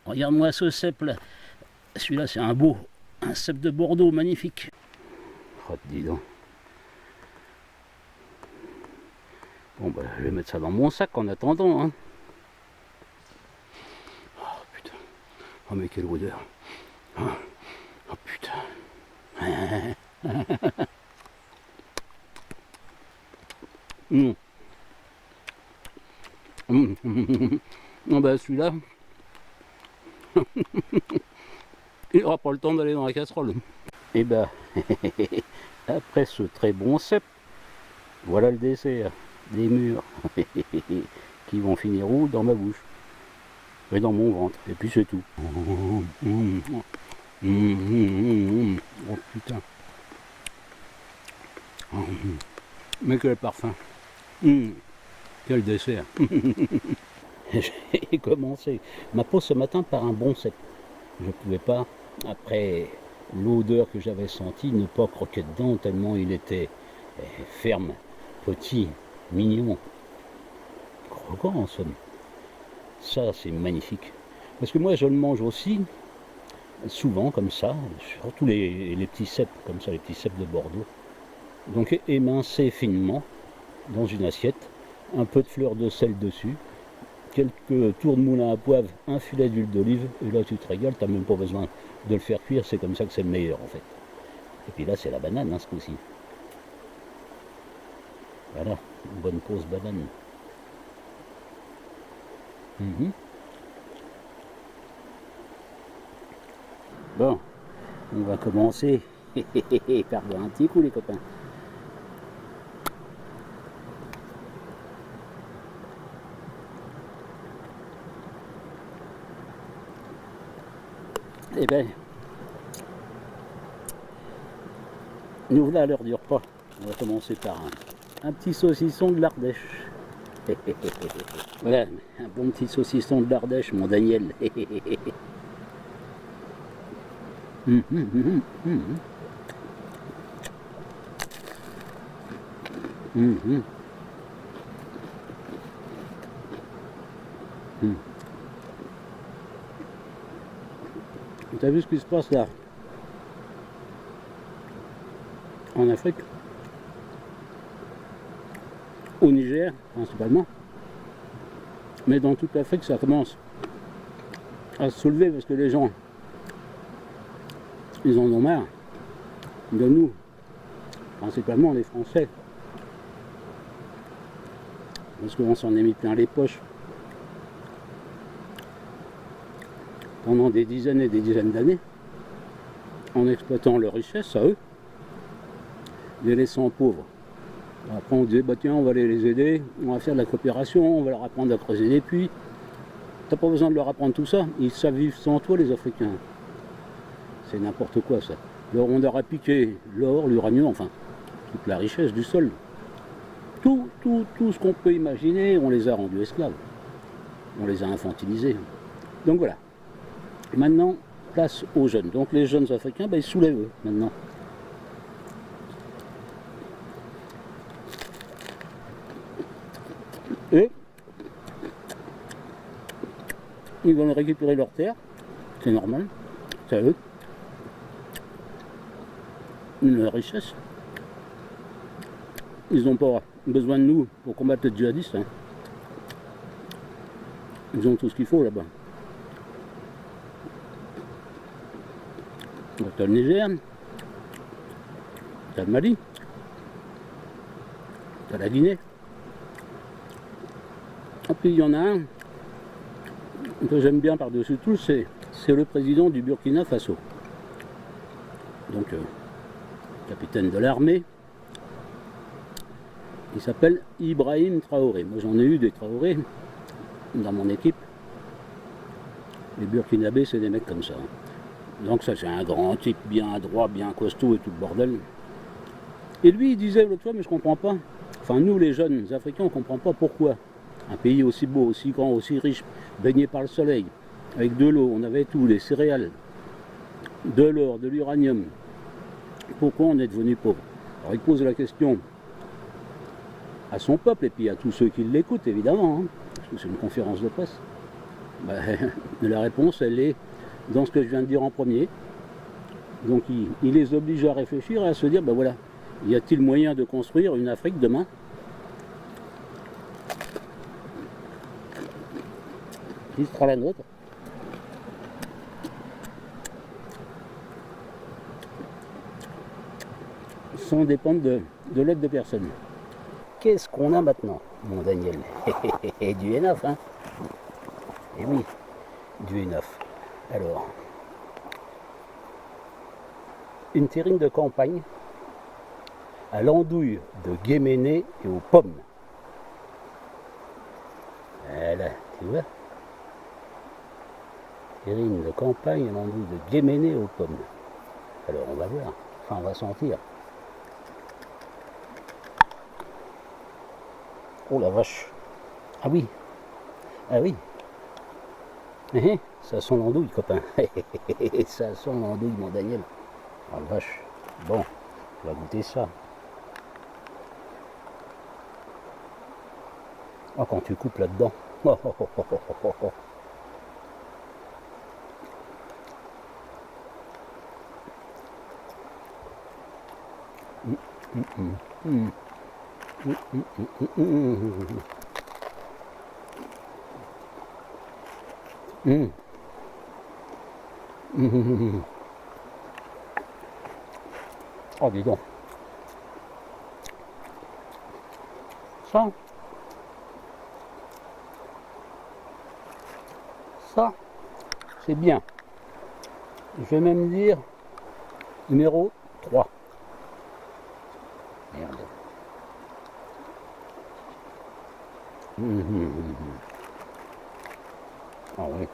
Regarde-moi ce cep là. Celui-là, c'est un cep de Bordeaux, magnifique. Oh, dis donc. Bon, bah, je vais mettre ça dans mon sac en attendant. Hein. Oh, putain. Oh, mais quelle odeur. Oh, oh putain. Mmh. Non, bah, celui-là, il n'aura pas le temps d'aller dans la casserole. Et bah, après ce très bon cep, voilà le dessert. Des mûres qui vont finir où? Dans ma bouche et dans mon ventre, et puis c'est tout. Oh putain. Mais quel parfum. Quel dessert. J'ai commencé ma pause ce matin par un bon cep. Je ne pouvais pas, après l'odeur que j'avais sentie, ne pas croquer dedans tellement il était ferme, petit, mignon, croquant en somme. Ça, c'est magnifique. Parce que moi, je le mange aussi, souvent comme ça, surtout les petits cèpes, comme ça, les petits cèpes de Bordeaux. Donc émincé finement dans une assiette, un peu de fleur de sel dessus, quelques tours de moulin à poivre, un filet d'huile d'olive, et là tu te régales, tu n'as même pas besoin de le faire cuire, c'est comme ça que c'est le meilleur en fait. Et puis là, c'est la banane, hein, ce coup-ci. Voilà, une bonne pause banane. Bon, on va commencer par boire un petit coup les copains. Eh bien, nous voilà à l'heure du repas. On va commencer par un petit saucisson de l'Ardèche. Voilà, un bon petit saucisson de l'Ardèche, mon Daniel. T'as vu ce qui se passe là en Afrique, au Niger principalement, mais dans toute l'Afrique ça commence à se soulever parce que les gens ils en ont marre de nous, principalement les Français, parce qu'on s'en est mis plein les poches pendant des dizaines et des dizaines d'années en exploitant leurs richesses à eux, les laissant pauvres. Après on disait bah tiens on va aller les aider, on va faire de la coopération, on va leur apprendre à creuser des puits. T'as pas besoin de leur apprendre tout ça, ils savent vivre sans toi les Africains. C'est n'importe quoi ça. Alors on leur a piqué l'or, l'uranium, enfin toute la richesse du sol. Tout ce qu'on peut imaginer, on les a rendus esclaves. On les a infantilisés. Donc voilà. Maintenant, place aux jeunes. Donc les jeunes Africains, ben, ils soulèvent eux, maintenant. Et ils vont récupérer leurs terres, c'est normal, c'est à eux. Une richesse. Ils n'ont pas besoin de nous pour combattre les djihadistes. Hein. Ils ont tout ce qu'il faut là-bas. Tu as le Niger, tu as le Mali, tu as la Guinée. Et puis il y en a un que j'aime bien par-dessus tout, c'est le président du Burkina Faso. Donc, capitaine de l'armée. Il s'appelle Ibrahim Traoré. Moi j'en ai eu des Traoré dans mon équipe. Les Burkinabés, c'est des mecs comme ça. Donc ça c'est un grand type bien droit, bien costaud et tout le bordel. Et lui il disait l'autre fois, mais je comprends pas. Enfin nous les jeunes Africains on comprend pas pourquoi. Un pays aussi beau, aussi grand, aussi riche, baigné par le soleil, avec de l'eau, on avait tout, les céréales, de l'or, de l'uranium. Pourquoi on est devenu pauvre? Alors il pose la question à son peuple et puis à tous ceux qui l'écoutent évidemment, hein, parce que c'est une conférence de presse. La réponse, elle est dans ce que je viens de dire en premier. Donc il les oblige à réfléchir et à se dire, ben voilà, y a-t-il moyen de construire une Afrique demain qui sera la nôtre, sans dépendre de l'aide de personne. Qu'est-ce qu'on a maintenant, mon Daniel? Du N9, hein? Eh oui, du N9. Alors, une terrine de campagne à l'andouille de Guéméné et aux pommes. Voilà, tu vois? Terrine de campagne à l'andouille de Guéméné et aux pommes. Alors, on va voir. Enfin, on va sentir. Oh la vache! Ah oui! Ah oui! Ça sent l'andouille, copain. Ça sent l'andouille, mon Daniel. Oh la vache! Bon, on va goûter ça. Oh, quand tu coupes là-dedans. Oh, oh, oh, oh, oh, oh. Oh, dis donc. Ça, c'est bien. Je vais même dire numéro 3. Merde. Ah oui.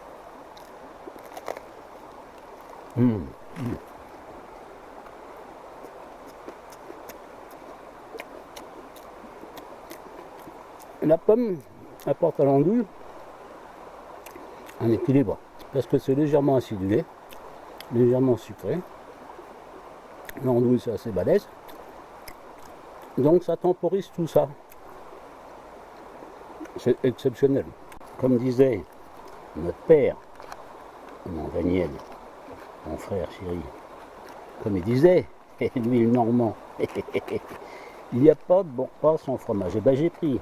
La pomme apporte à l'andouille un équilibre, parce que c'est légèrement acidulé, légèrement sucré. L'andouille, c'est assez balèze. Donc ça temporise tout ça. C'est exceptionnel. Comme disait notre père, mon Daniel, mon frère chéri, comme il disait, lui le Normand, il n'y a pas de bon repas sans fromage. Et ben j'ai pris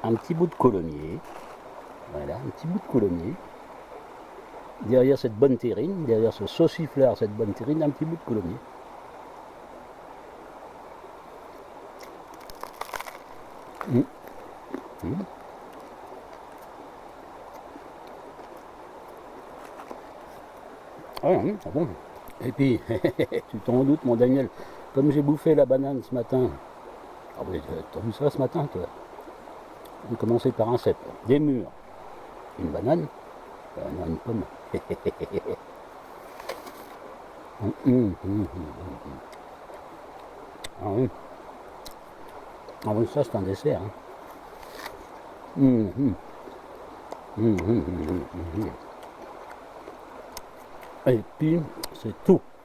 un petit bout de colommier, voilà, un petit bout de colommier, derrière cette bonne terrine, derrière ce sauciflard, cette bonne terrine, un petit bout de colommier. Ah, bon. Et puis, tu t'en doutes, mon Daniel, comme j'ai bouffé la banane ce matin. Ah oui, t'as vu ça ce matin, toi? J'ai commencé par un cèpe, des mûres, une banane, non, une pomme. Ah oui. Ah oui, ça c'est un dessert. Et puis, c'est tout.